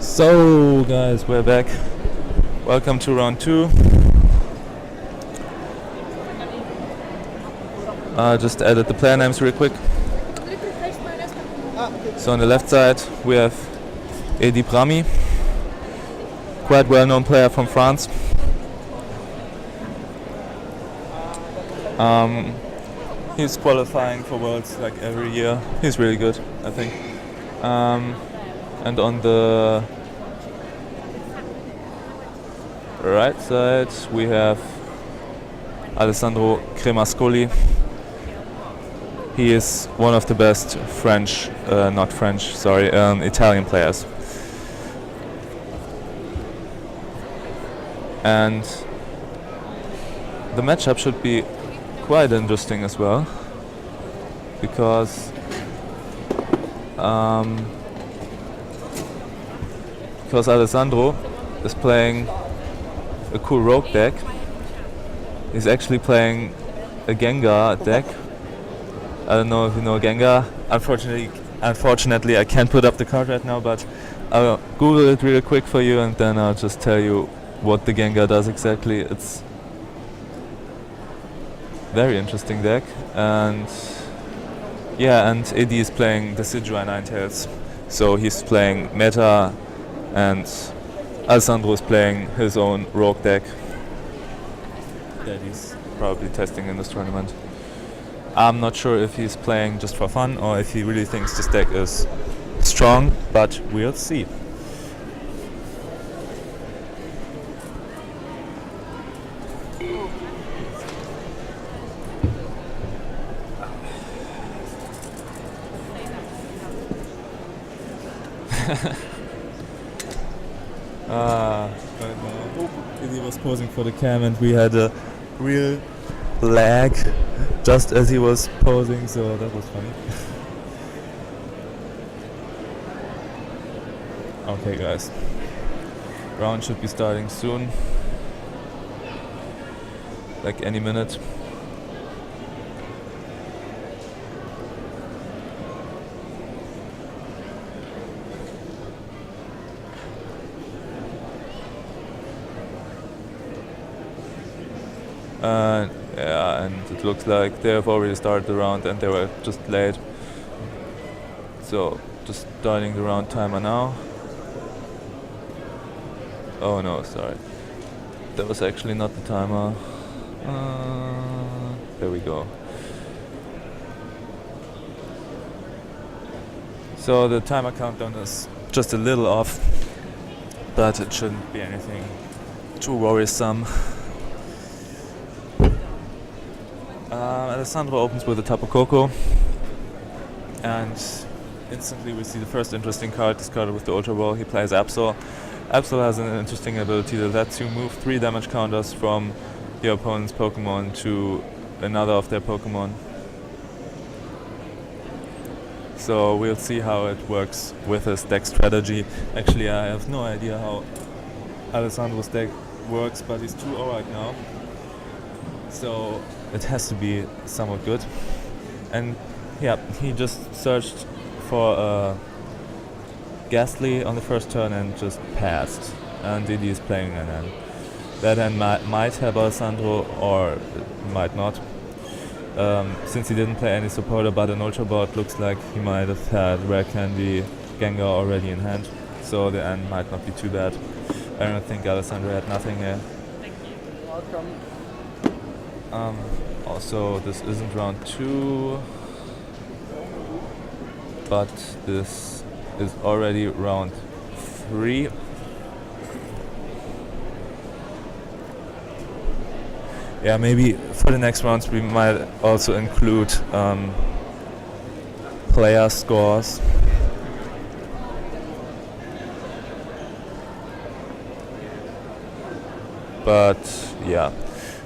So guys, we're back. Welcome to round 2. Just added the player names real quick. So on the left side we have Heddi Brahmi, quite well-known player from France. He's qualifying for Worlds like every year. He's really good, I think. And on the right side we have Alessandro Cremascoli. He is one of the best Italian players. And the matchup should be quite interesting as well, because Alessandro is playing a cool rogue deck. He's actually playing a Gengar deck. I don't know if you know Gengar. Unfortunately, I can't put up the card right now, but I'll Google it real quick for you and then I'll just tell you what the Gengar does exactly. It's very interesting deck, and Heddi is playing Decidueye Ninetales, so he's playing meta, and Alessandro is playing his own rogue deck that he's probably testing in this tournament. I'm not sure if he's playing just for fun or if he really thinks this deck is strong, but we'll see. He was posing for the cam and we had a real lag just as he was posing, so that was funny. Okay guys, round should be starting soon, like any minute. And it looks like they have already started the round and they were just late. So, just starting the round timer now. Oh no, sorry. That was actually not the timer. There we go. So the timer countdown is just a little off, but it shouldn't be anything too worrisome. Alessandro opens with a Tapu Koko, and instantly we see the first interesting card discarded with the Ultra Ball. He plays Absol. Absol has an interesting ability that lets you move 3 damage counters from your opponent's Pokemon to another of their Pokemon. So we'll see how it works with his deck strategy. Actually, I have no idea how Alessandro's deck works, but he's 2-0 right now. So it has to be somewhat good. And yeah, he just searched for Ghastly on the first turn and just passed. And Heddi is playing an hand. That hand might help Alessandro or might not. Since he didn't play any supporter but an Ultra Bot, looks like he might have had Rare Candy Gengar already in hand. So the end might not be too bad. I don't think Alessandro had nothing here. Thank you. Welcome. Also, this isn't round 2, but this is already round 3. Yeah, maybe for the next rounds we might also include player scores. But yeah.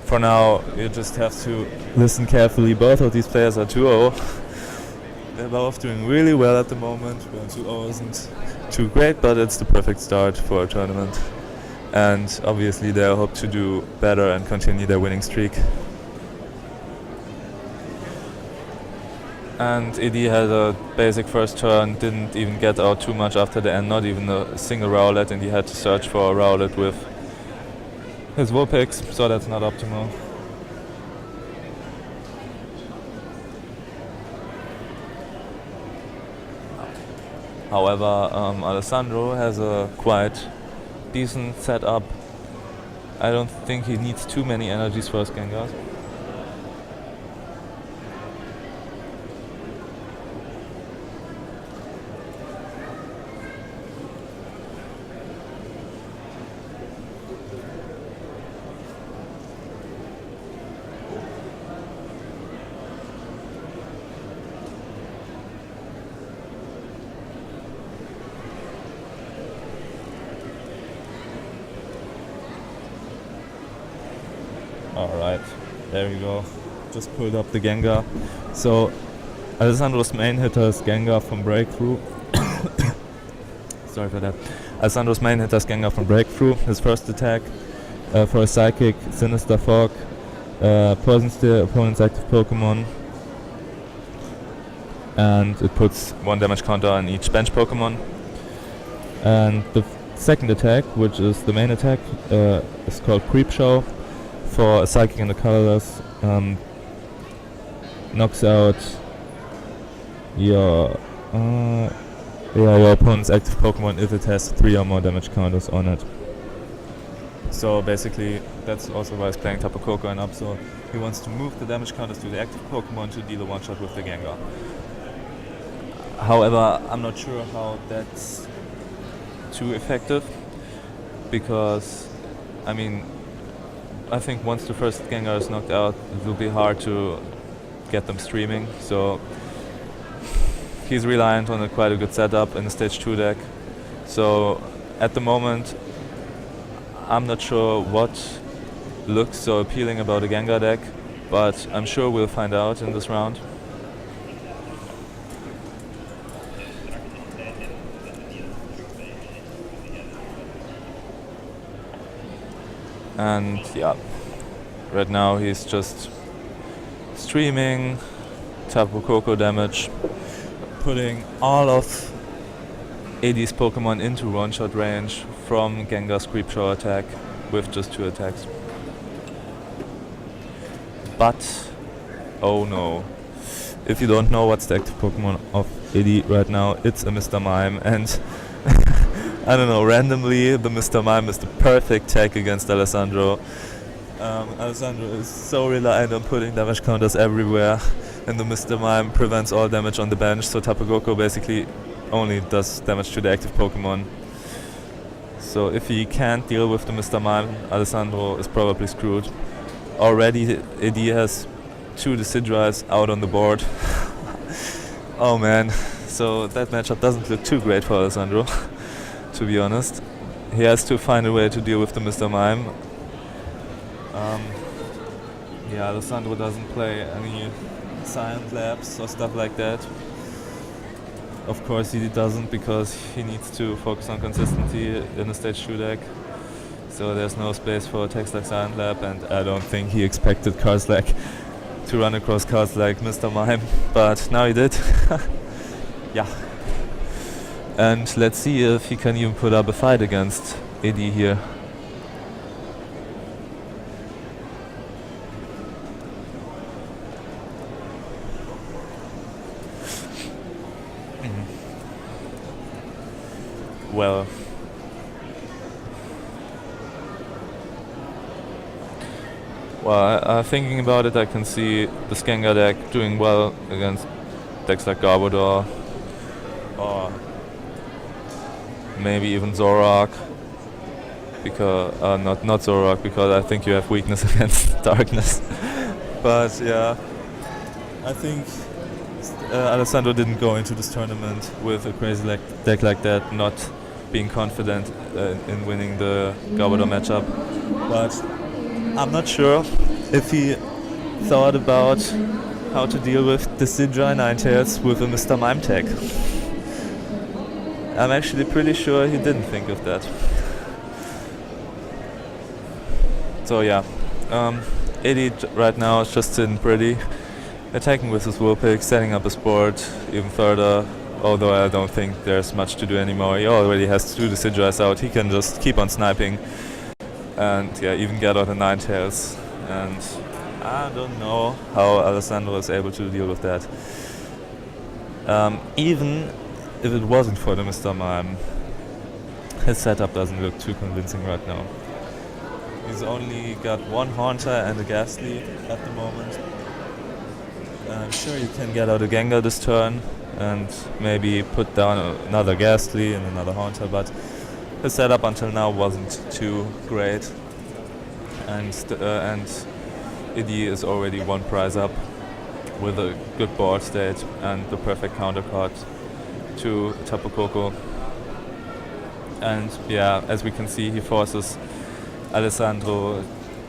For now, you just have to listen carefully. Both of these players are 2-0. They're both doing really well at the moment. 2-0 isn't too great, but it's the perfect start for a tournament. And obviously they hope to do better and continue their winning streak. And Edie had a basic first turn, didn't even get out too much after the end, not even a single Rowlet, and he had to search for a Rowlet with his Vulpix, so that's not optimal. However, Alessandro has a quite decent setup. I don't think he needs too many energies for his Gengars. Alright, there you go. Just pulled up the Gengar. So, Alessandro's main hitter is Gengar from Breakthrough. Sorry for that. Alessandro's main hitter is Gengar from Breakthrough. His first attack for a Psychic, Sinister Fog, poisons the opponent's active Pokemon, and it puts 1 damage counter on each bench Pokemon. And the second attack, which is the main attack, is called Creepshow. For a Psychic and a Colorless, knocks out your opponent's active Pokemon if it has 3 or more damage counters on it. So basically, that's also why he's playing Tapu Koko and up. So he wants to move the damage counters to the active Pokemon to deal a one-shot with the Gengar. However, I'm not sure how that's too effective, because I think once the first Gengar is knocked out, it will be hard to get them streaming. So he's reliant on quite a good setup in the stage 2 deck. So at the moment, I'm not sure what looks so appealing about a Gengar deck, but I'm sure we'll find out in this round. And yeah, right now he's just streaming Tapu Koko damage, putting all of Eddie's Pokemon into one-shot range from Gengar's Creepshow attack with just 2 attacks. But, oh no, if you don't know what's the active Pokemon of Eddie right now, it's a Mr. Mime, and I don't know, randomly the Mr. Mime is the perfect tag against Alessandro. Alessandro is so reliant on putting damage counters everywhere, and the Mr. Mime prevents all damage on the bench, so Tapu Koko basically only does damage to the active Pokemon. So if he can't deal with the Mr. Mime, Alessandro is probably screwed. Already Eddie has 2 Decidueyes out on the board. Oh man, so that matchup doesn't look too great for Alessandro. To be honest, he has to find a way to deal with the Mr. Mime. Alessandro doesn't play any Science Labs or stuff like that. Of course he doesn't, because he needs to focus on consistency in a stage 2 deck. So there's no space for attacks like Science Lab, and I don't think he expected cards like to run across cards like Mr. Mime, but now he did. Yeah. And let's see if he can even put up a fight against Eddie here. Well, thinking about it, I can see the Gengar deck doing well against decks like Garbodor, or maybe even Zoroark, because not Zoroark, because I think you have weakness against darkness. But yeah, I think Alessandro didn't go into this tournament with a crazy deck like that, not being confident in winning the Garbodor matchup. But I'm not sure if he thought about how to deal with Decidueye Ninetales with a Mr. Mime tag. I'm actually pretty sure he didn't think of that. So yeah, Eddie right now is just sitting pretty. attacking with his Vulpix, setting up his board even further. Although I don't think there's much to do anymore. He already has 2 Decidueyes out. He can just keep on sniping and even get out a Ninetales. And I don't know how Alessandro is able to deal with that. Even if it wasn't for the Mr. Mime, his setup doesn't look too convincing right now. He's only got 1 Haunter and a Ghastly at the moment. I'm sure you can get out a Gengar this turn and maybe put down another Ghastly and another Haunter, but his setup until now wasn't too great. And Heddi is already 1 prize up with a good board state and the perfect countercard to Tapu Koko. And as we can see, he forces Alessandro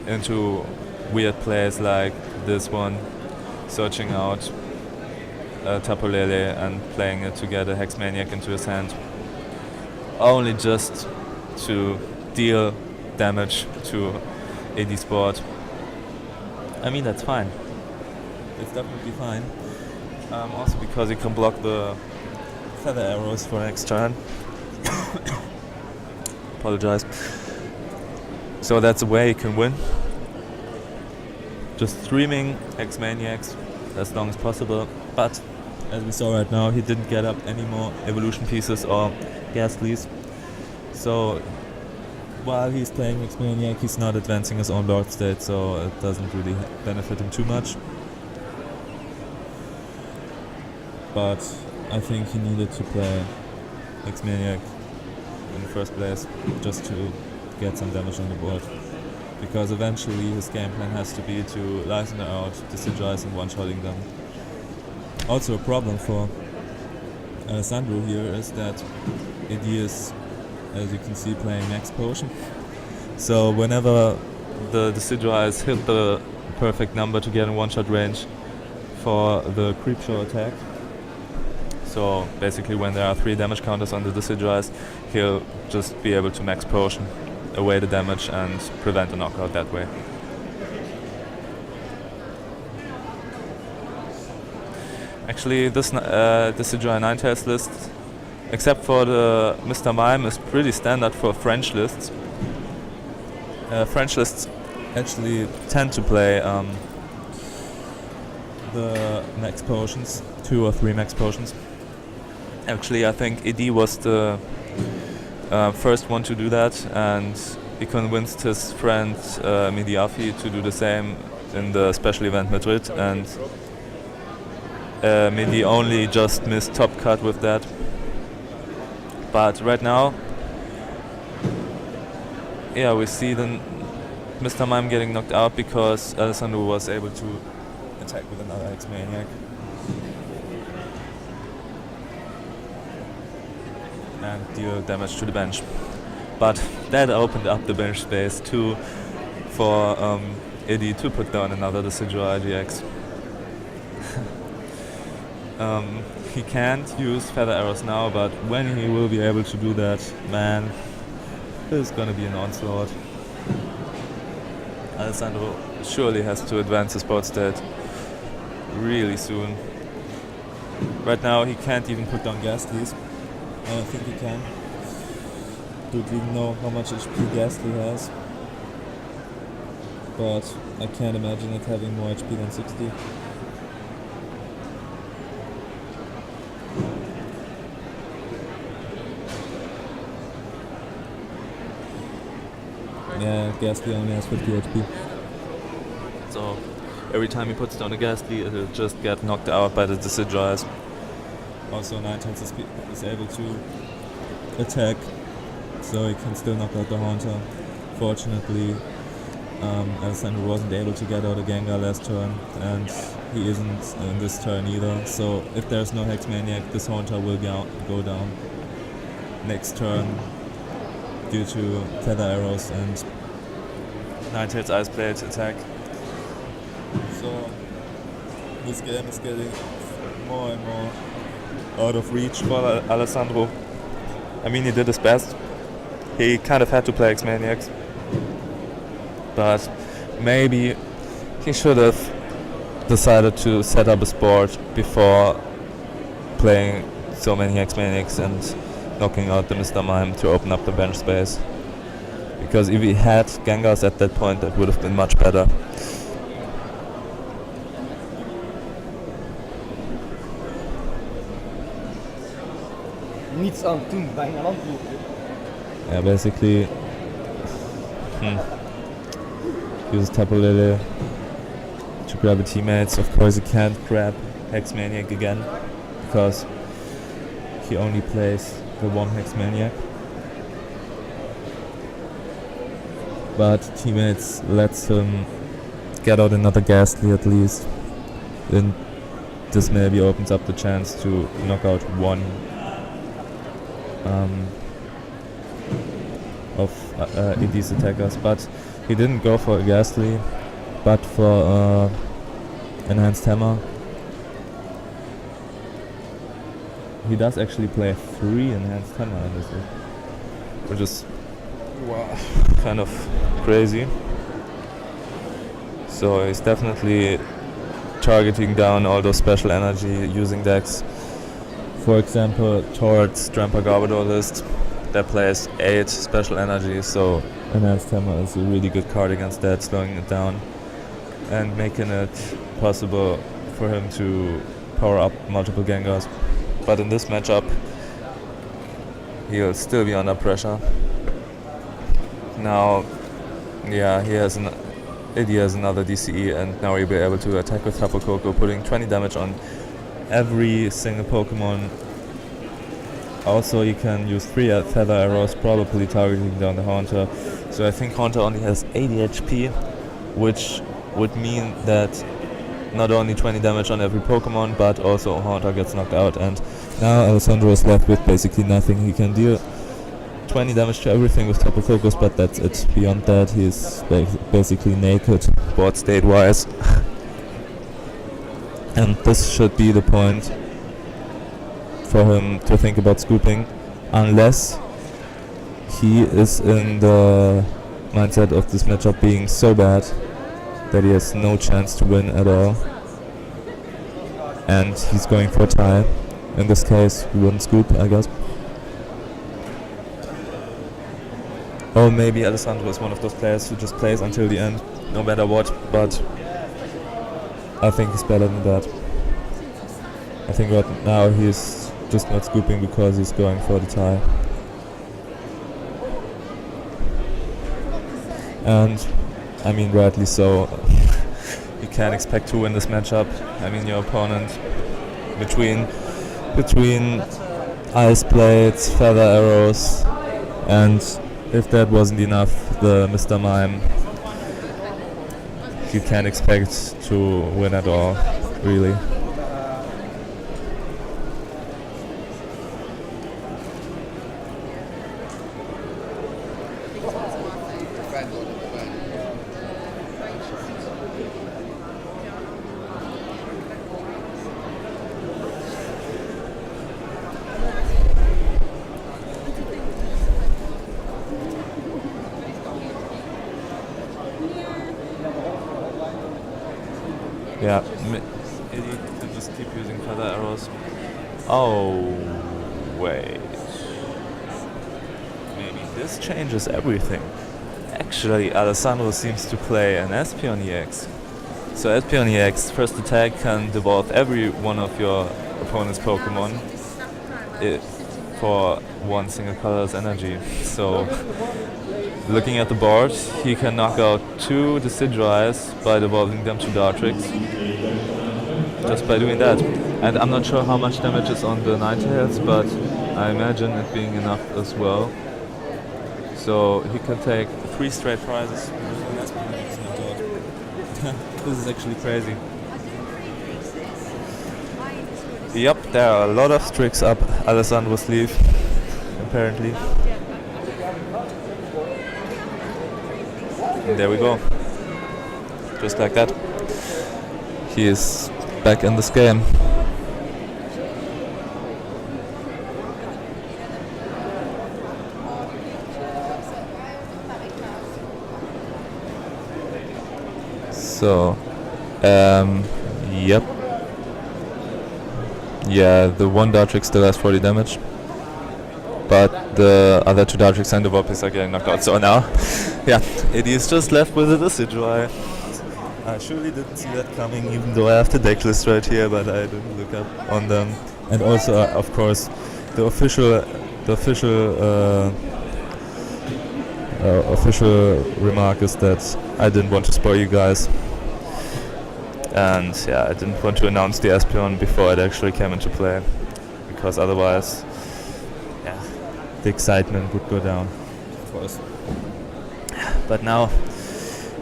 into weird plays like this one, searching out Tapu Lele and playing it to get a Hex Maniac into his hand, only just to deal damage to Heddi's board. I mean, that's fine. It's definitely fine. Also because he can block the Feather Arrows for next turn. Apologize. So that's a way he can win. Just streaming Hex Maniacs as long as possible. But as we saw right now, he didn't get up any more evolution pieces or Ghastlies. So while he's playing Hex Maniac, he's not advancing his own board state, so it doesn't really benefit him too much. But I think he needed to play Hex Maniac in the first place just to get some damage on the board. Because eventually his game plan has to be to license out Decidueyes and one-shotting them. Also a problem for Alessandro here is that Heddi is, as you can see, playing Max Potion. So whenever the Decidueyes hit the perfect number to get in one-shot range for the Creepshow attack, so basically when there are 3 damage counters on the Decidueyes, he'll just be able to Max Potion away the damage and prevent a knockout that way. Actually, this Decidueye Ninetales list, except for the Mr. Mime, is pretty standard for French lists. French lists actually tend to play the max potions, 2 or 3 max potions. Actually, I think Heddi was the first one to do that, and he convinced his friend Mediafi to do the same in the special event Madrid, and Medi only just missed top cut with that. But right now, we see then Mr. Mime getting knocked out because Alessandro was able to attack with another Hex Maniac. And deal damage to the bench. But that opened up the bench space too for Heddi to put down another Decidueye GX. He can't use Feather Arrows now, but when he will be able to do that, man, this is gonna be an onslaught. Alessandro surely has to advance his board state really soon. Right now he can't even put down Ghastlies. I don't think he can. Don't even know how much HP Ghastly has. But I can't imagine it having more HP than 60. Yeah, Ghastly only has 50 HP. So every time he puts down a Ghastly, it'll just get knocked out by the Decidueyes. Also, Ninetales is able to attack, so he can still knock out the Haunter. Fortunately, Alessandro wasn't able to get out a Gengar last turn, and he isn't in this turn either. So if there's no Hex Maniac, this Haunter will go down next turn due to Feather Arrows and Ninetales Ice Blade attack. So this game is getting more and more out of reach for Alessandro. I mean, he did his best. He kind of had to play X-Maniacs. But maybe he should have decided to set up a sport before playing so many X-Maniacs and knocking out the Mr. Mime to open up the bench space. Because if he had Gengars at that point, that would have been much better. Niets aan het doen, bijna landlopen. Yeah, basically uses Tapu Lele to grab a teammates. Of course he can't grab Hex Maniac again because he only plays the one Hex Maniac. But teammates lets him get out another Ghastly at least, and this maybe opens up the chance to knock out one of Edie's attackers, but he didn't go for a Ghastly, but for Enhanced Hammer. He does actually play 3 Enhanced Hammer in this, which is kind of crazy. So he's definitely targeting down all those special energy using decks. For example, towards Trampa Garbodor list that plays 8 special energy, so Enhanced Hammer is a really good card against that, slowing it down and making it possible for him to power up multiple Gengars. But in this matchup, he'll still be under pressure. Now, yeah, Edie has another DCE, and now he'll be able to attack with Tapu Koko, putting 20 damage on every single Pokemon. Also, you can use 3 Feather Arrows, probably targeting down the Haunter. So I think Haunter only has 80 HP, which would mean that not only 20 damage on every Pokemon, but also Haunter gets knocked out. And now Alessandro is left with basically nothing. He can deal 20 damage to everything with Tapu Kokos, but that's it. Beyond that, he's basically naked, board state-wise. And this should be the point for him to think about scooping, unless he is in the mindset of this matchup being so bad that he has no chance to win at all, and he's going for a tie. In this case, he wouldn't scoop, I guess. Or maybe Alessandro is one of those players who just plays until the end, no matter what, but I think he's better than that. I think right now he's just not scooping because he's going for the tie. And, I mean, rightly so. You can't expect to win this matchup. I mean, your opponent, between Ice Blades, Feather Arrows, and if that wasn't enough, the Mr. Mime, you can't expect to win at all, really. Yeah, Edie can just keep using Feather Arrows. Oh, wait. Maybe this changes everything. Actually, Alessandro seems to play an Espeon EX. So Espeon EX, first attack can devolve every one of your opponent's Pokemon for one single color's energy. So, looking at the board, he can knock out 2 Decidueyes by devolving them to Dartrix. Just by doing that. And I'm not sure how much damage is on the Ninetales, but I imagine it being enough as well. So he can take 3 straight prizes. This is actually crazy. Yep, there are a lot of tricks up Alessandro's sleeve, apparently. And there we go. Just like that. He is back in this game. So, Yep. Yeah, the one Dartrix still has 40 damage. But the other two Dartrix and the Vulpix are getting knocked out. So now, yeah, Heddi is just left with a Decidueye. I surely didn't see that coming, even though I have the deck list right here, but I didn't look up on them. And also, of course, the official remark is that I didn't want to spoil you guys. And yeah, I didn't want to announce the Espeon before it actually came into play, because otherwise, yeah, the excitement would go down, of course. But now,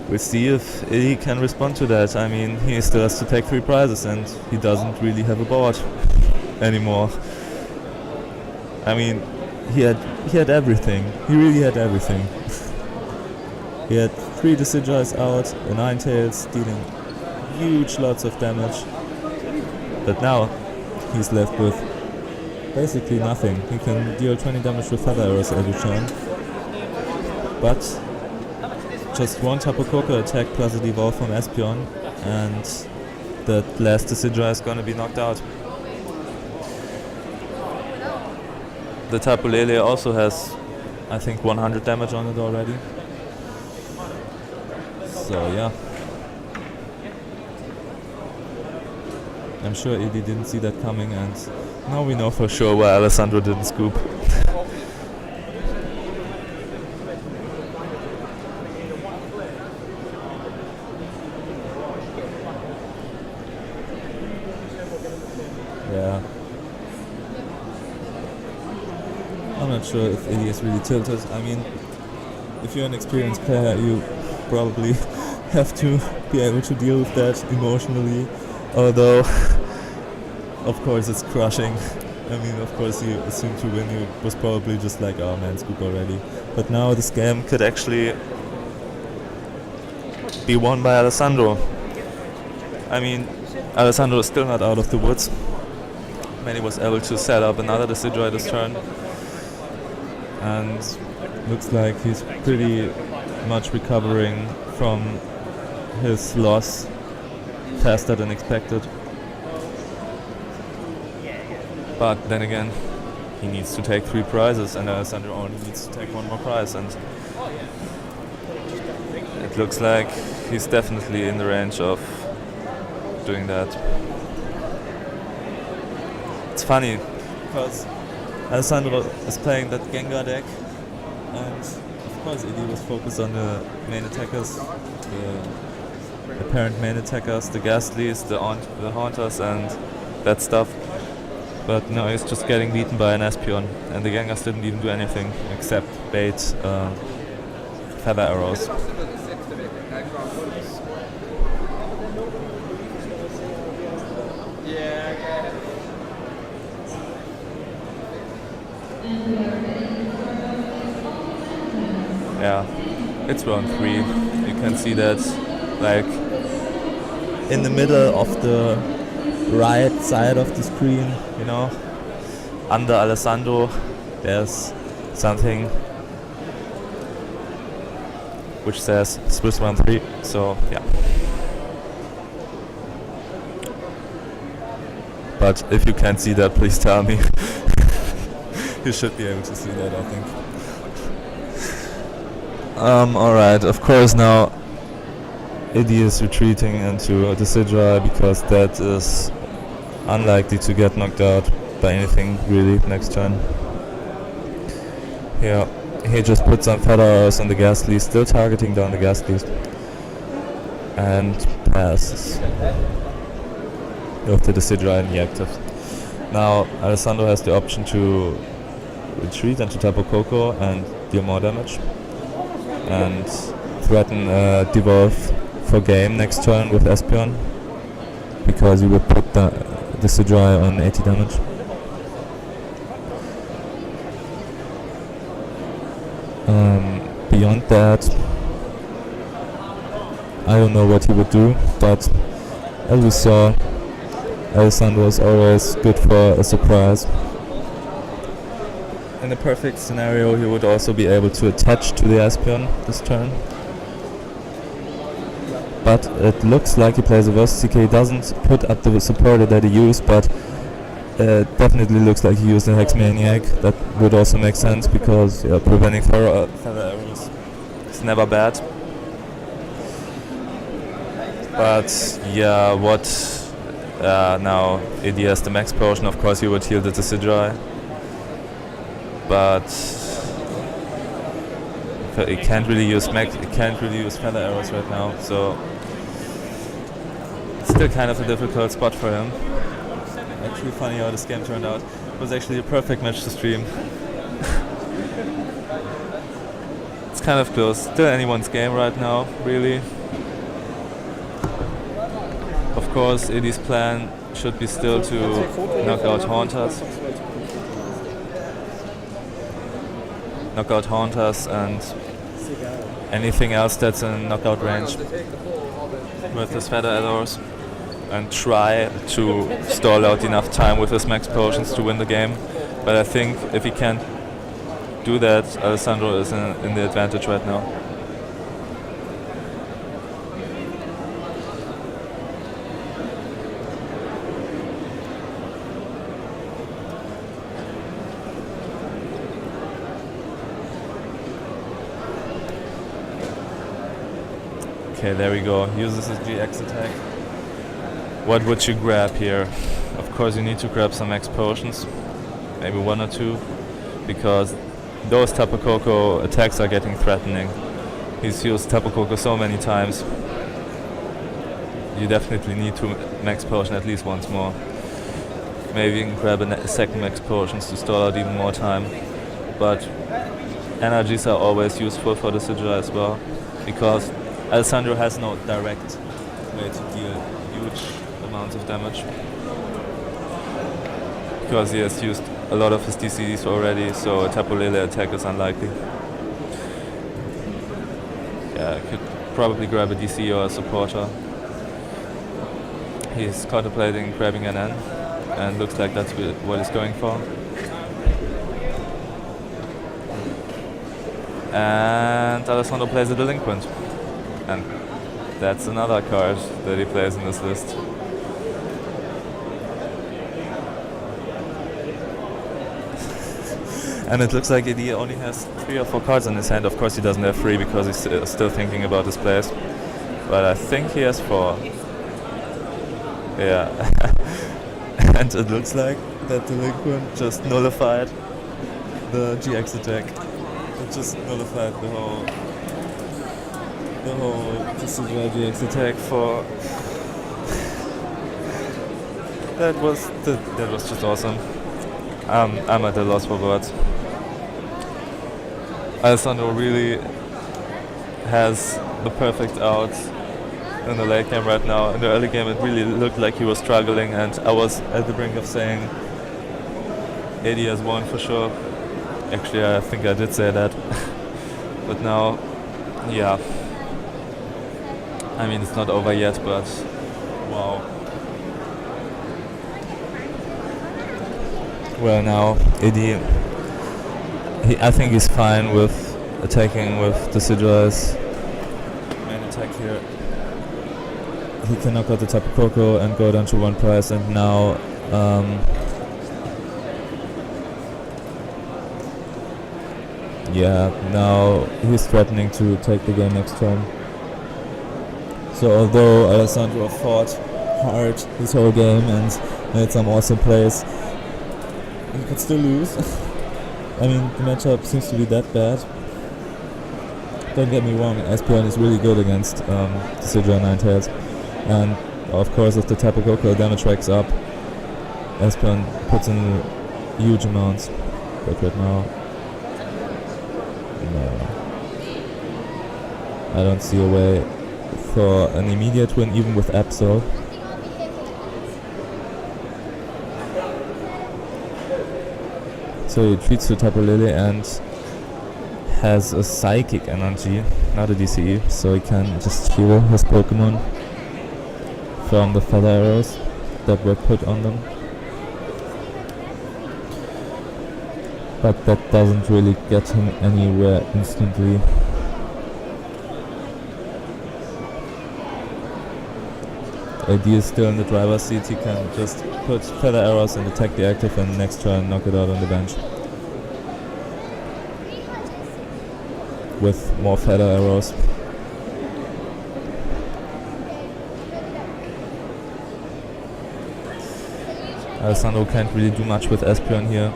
we'll see if he can respond to that. I mean, he still has to take 3 prizes and he doesn't really have a board anymore. I mean, he had everything. He really had everything. He had 3 Decidueyes out, a Ninetales dealing huge lots of damage. But now he's left with basically nothing. He can deal 20 damage with Feather Arrows every turn. But just one Tapu Koko attack plus a Devolve from Espeon, and that last Decidueye is gonna be knocked out. The Tapu Lele also has, I think, 100 damage on it already. So yeah. I'm sure Heddi didn't see that coming, and now we know for sure why Alessandro didn't scoop. Yeah. I'm not sure if Heddi is really tilted. I mean, if you're an experienced player, you probably have to be able to deal with that emotionally. Although, of course, it's crushing. I mean, of course, you assume to win. You was probably just like, oh man, scoop already. But now this game could actually be won by Alessandro. I mean, Alessandro is still not out of the woods. Manny was able to set up another Decidueye this turn. And looks like he's pretty much recovering from his loss faster than expected. But then again, he needs to take 3 prizes, and Alessandro only needs to take 1 more prize, and it looks like he's definitely in the range of doing that. It's funny, because Alessandro is playing that Gengar deck, and of course Heddi was focused on the main attackers, the apparent main attackers, the Ghastlies, the Haunters and that stuff. But no, he's just getting beaten by an Espeon, and the Gengars didn't even do anything except bait Feather Arrows. Yeah, it's round 3. You can see that, like, in the middle of the right side of the screen, you know, under Alessandro, there's something which says Swiss round 3. So yeah. But if you can't see that, please tell me. You should be able to see that, I think. Alright, of course now Heddi is retreating into a Decidueye because that is unlikely to get knocked out by anything really next turn. Yeah, he just put some Feather Arrows on the Ghastly, still targeting down the Ghastly, and passes with the Decidueye in the active. Now Alessandro has the option to retreat into Tapu Koko and deal more damage, and threaten Devolve for game next turn with Espeon, because he would put the Decidueye on 80 damage. Beyond that, I don't know what he would do, but as we saw, Alessandro is always good for a surprise. In the perfect scenario, he would also be able to attach to the Espeon this turn. but it looks like he plays reverse CK. He doesn't put up the supporter that he used, but definitely looks like he used a Hex Maniac. That would also make sense because preventing feather arrows is never bad. But yeah, what now? Heddi has the max potion. Of course, he would heal the Decidueye, but he can't really use feather arrows right now. So it's still kind of a difficult spot for him. Actually, funny how this game turned out. It was actually a perfect match to stream. It's kind of close. Still anyone's game right now, really. Of course, Heddi's plan should be still to knock out Haunters and anything else that's in knockout range with his feather arrows, and try to stall out enough time with his max potions to win the game. But I think if he can't do that, Alessandro is in the advantage right now. Okay, there we go. Uses his GX attack. What would you grab here? Of course you need to grab some X potions, maybe 1 or 2, because those Tapu Koko attacks are getting threatening. He's used Tapu Koko so many times. You definitely need to max potion at least once more. Maybe you can grab a second max potions to stall out even more time. But energies are always useful for the Decidueye as well, because Alessandro has no direct way to deal huge amounts of damage, because he has used a lot of his DCs already, so a Tapu Lele attack is unlikely. Yeah, I could probably grab a DC or a supporter. He's contemplating grabbing an N, and looks like that's what he's going for. And Alessandro plays a Delinquent. And that's another card that he plays in this list. And it looks like Heddi only has 3 or 4 cards in his hand. Of course he doesn't have 3 because he's still thinking about his plays. But I think he has 4. Yeah. And it looks like that Delinquent just nullified the GX attack. It just nullified the whole Decidueye GX attack for... That was just awesome. I'm at a loss for words. Alessandro really has the perfect out in the late game right now. In the early game it really looked like he was struggling, and I was at the brink of saying Heddi has won for sure. Actually I think I did say that. But now, yeah. I mean, it's not over yet, but wow. Well, now Heddi, I think he's fine with attacking with Decidueye's main attack here. He can knock out the Tapu Koko and go down to 1 price, and now now he's threatening to take the game next turn. So although Alessandro fought hard this whole game and made some awesome plays, he could still lose. I mean, the matchup seems to be that bad. Don't get me wrong, Espeon is really good against Decidueye Ninetales. And of course if the Tapu Koko damage racks up, Espeon puts in huge amounts. But right now, no. I don't see a way for an immediate win, even with Absol. So he treats the Tapu Lele and has a Psychic energy, not a DCE, so he can just heal his Pokemon from the feather arrows that were put on them. But that doesn't really get him anywhere instantly. AD is still in the driver's seat. He can just put feather arrows and attack the active, and next turn knock it out on the bench with more feather arrows. Alessandro can't really do much with Espeon here.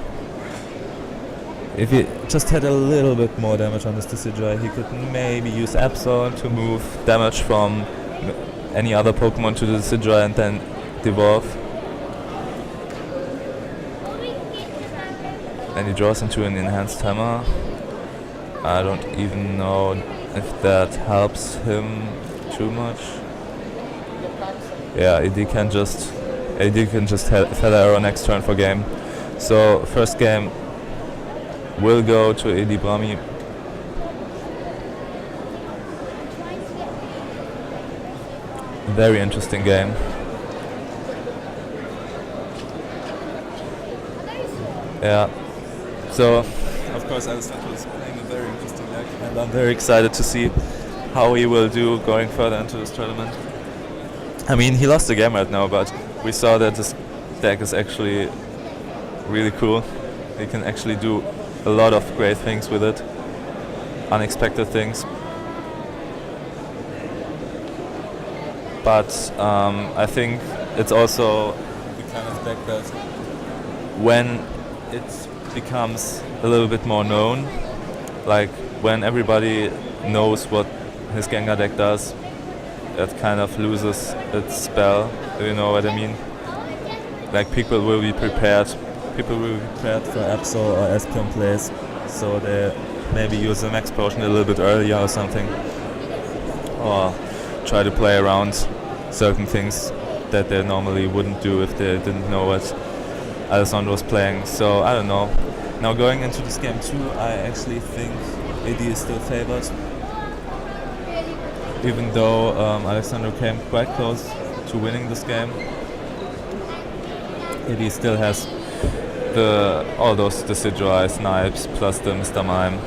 If he just had a little bit more damage on this Decidueye, he could maybe use Absol to move damage from any other Pokemon to the Decidueye and then devolve. And he draws into an Enhanced Hammer. I don't even know if that helps him too much. Yeah, AD can just Feather Arrow next turn for game. So first game will go to Heddi Brahmi. Very interesting game. Yeah. So of course Alessandro is playing a very interesting deck, and I'm very excited to see how he will do going further into this tournament. I mean, he lost the game right now, but we saw that this deck is actually really cool. He can actually do a lot of great things with it, unexpected things. But I think it's also the kind of deck that when it becomes a little bit more known, like when everybody knows what his Gengar deck does, it kind of loses its spell, if you know what I mean. Like people will be prepared for Absol or Espeon plays, so they maybe use the Max Potion a little bit earlier or something, or try to play around certain things that they normally wouldn't do if they didn't know what Alessandro was playing. So I don't know. Now going into this game 2, I actually think AD is still favored, even though Alessandro came quite close to winning this game. AD still has all those Decidueye snipes plus the Mr. Mime.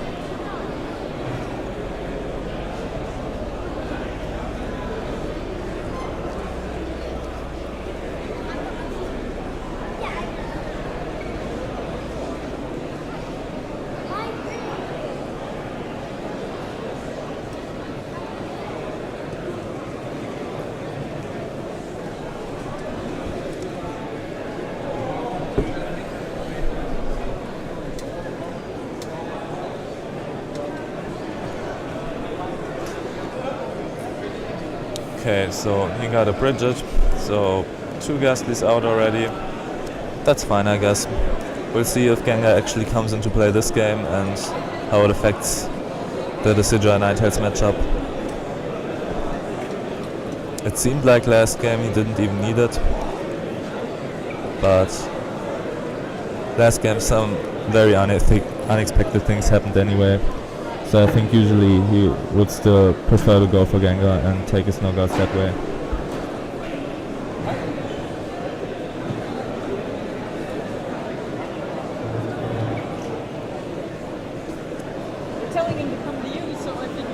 Okay, so he got a Bridget, so 2 Ghastlies out already. That's fine, I guess. We'll see if Gengar actually comes into play this game and how it affects the Decidueye Ninetales matchup. It seemed like last game he didn't even need it, but last game some very unexpected things happened anyway. So I think usually he would still prefer to go for Gengar and take his knockouts that way. You're telling him to come to you, so I think.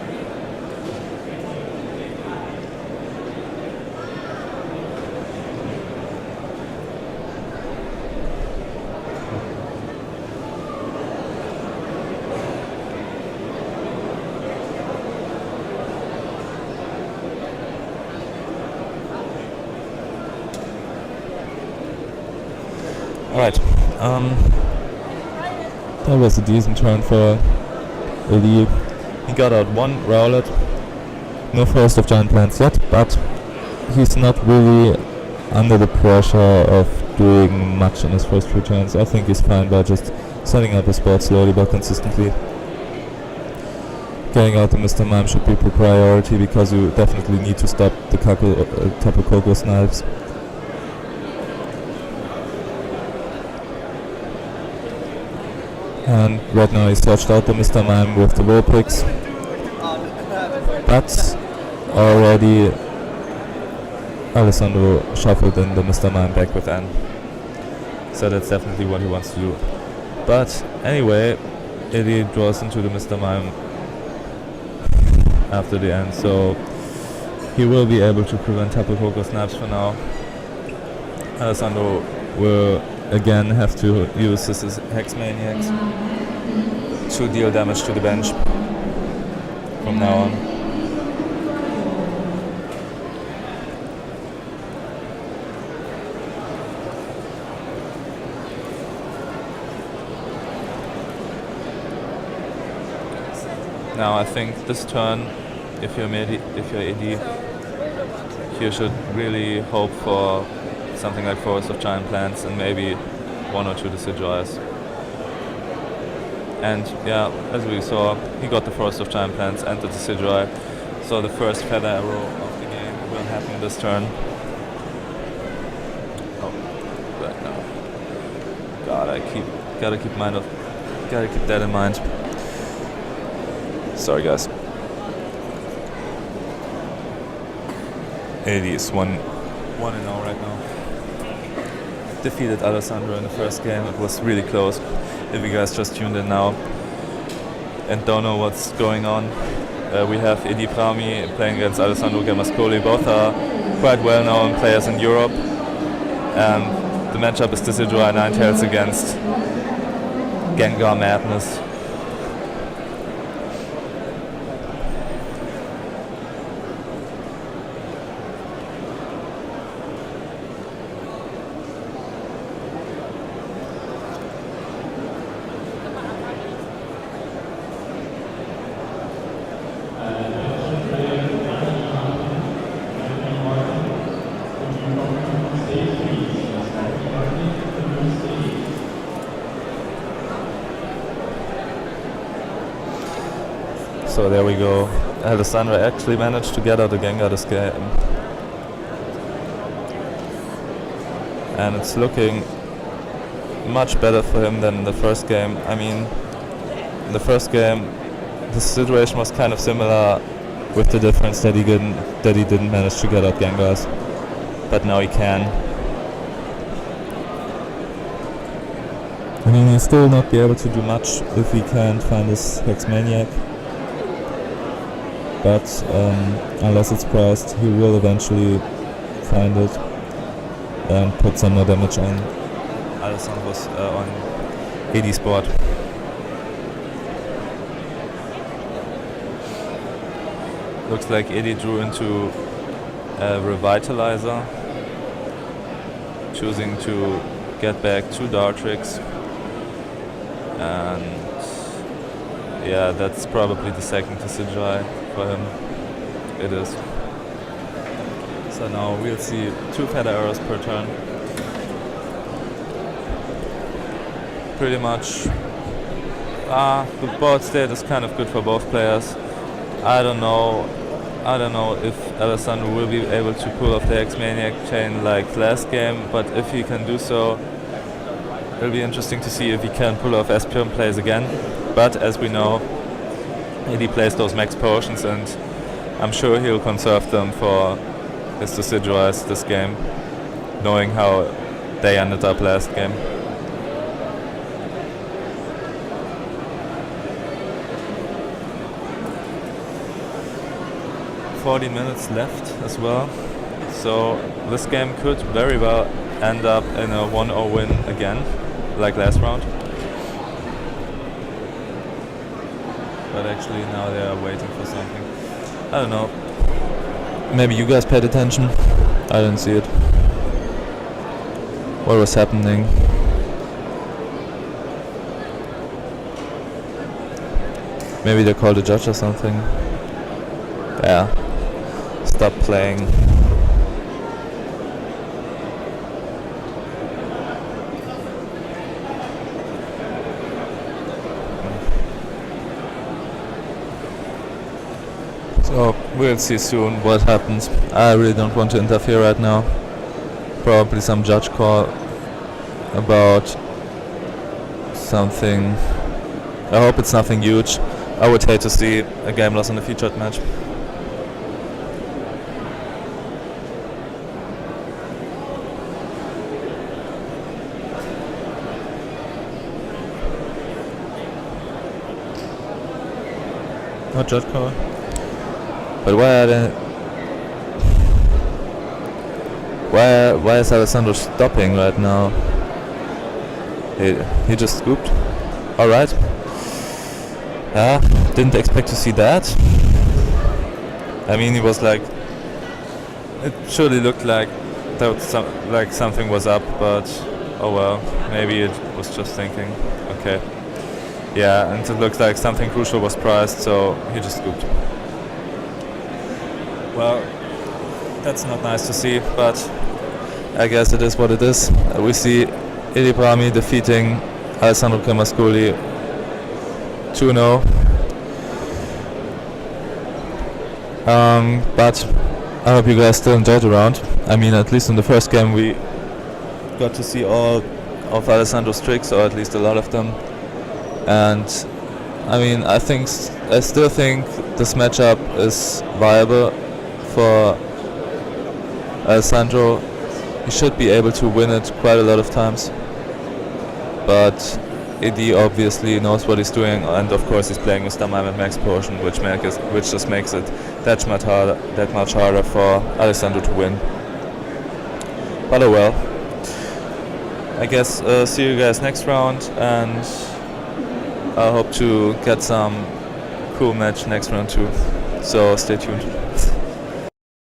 Alright, that was a decent turn for AD. He got out 1 Rowlet, no Forest of Giant Plants yet, but he's not really under the pressure of doing much in his first few turns. I think he's fine by just setting up his board slowly but consistently. Getting out the Mr. Mime should be priority because you definitely need to stop the Tapu Koko snipes. And right now he searched out the Mr. Mime with the Vulpix, but already Alessandro shuffled in the Mr. Mime back with N. So that's definitely what he wants to do. But anyway, Eddie draws into the Mr. Mime after the end, so he will be able to prevent Tapu Koko snaps for now. Alessandro will again have to use his Hex Maniacs to deal damage to the bench from now on. Now I think this turn, if you're AD, you should really hope for something like Forest of Giant Plants and maybe 1 or 2 Decidueyes. And yeah, as we saw, he got the Forest of Giant Plants and the Decidueye. So the first feather arrow of the game will happen this turn. Oh, right now. God, gotta keep that in mind. Sorry guys. AD is 1-0 right now. Defeated Alessandro in the first game. It was really close. If you guys just tuned in now and don't know what's going on, we have Heddi Brahmi playing against Alessandro Cremascoli. Both are quite well-known players in Europe. The matchup is Decidueye Ninetales against Gengar Madness. So there we go. Alessandro actually managed to get out a Gengar this game. And it's looking much better for him than in the first game. I mean, in the first game, the situation was kind of similar, with the difference that he didn't manage to get out Gengars. But now he can. I mean, he'll still not be able to do much if he can't find his Hex Maniac. But unless it's priced, he will eventually find it and put some more damage on Alessandro's on AD Sport. Looks like AD drew into a Revitalizer, choosing to get back 2 Dartrix, and yeah, that's probably the second Decidueye for him. It is. So now we'll see 2 feather arrows per turn. Pretty much the board state is kind of good for both players. I don't know if Alessandro will be able to pull off the X-Maniac chain like last game, but if he can do so, it'll be interesting to see if he can pull off Espion plays again. But as we know, he plays those max potions, and I'm sure he'll conserve them for his Decidueyes this game, knowing how they ended up last game. "40 minutes left as well, so this game could very well end up in a 1-0 win again, like last round. But actually now they are waiting for something. I don't know. Maybe you guys paid attention. I didn't see it. What was happening? Maybe they called a judge or something. Yeah. Stop playing. So we'll see soon what happens. I really don't want to interfere right now. Probably some judge call about something. I hope it's nothing huge. I would hate to see a game loss in a featured match. No judge call. But why are they Why is Alessandro stopping right now? He just scooped. Alright. Yeah, didn't expect to see that. I mean, he was like, it surely looked like like something was up, but oh well, maybe it was just thinking. Okay. Yeah, and it looks like something crucial was priced, so he just scooped. Well, that's not nice to see, but I guess it is what it is. We see Heddi Brahmi defeating Alessandro Cremascoli 2-0. But I hope you guys still enjoyed the round. I mean, at least in the first game we got to see all of Alessandro's tricks, or at least a lot of them. And I mean, I still think this matchup is viable for Alessandro. He should be able to win it quite a lot of times. But Heddi obviously knows what he's doing, and of course he's playing with Stamime and Max Potion, which just makes it that much harder for Alessandro to win. But oh well. I guess see you guys next round, and I hope to get some cool match next round too. So stay tuned.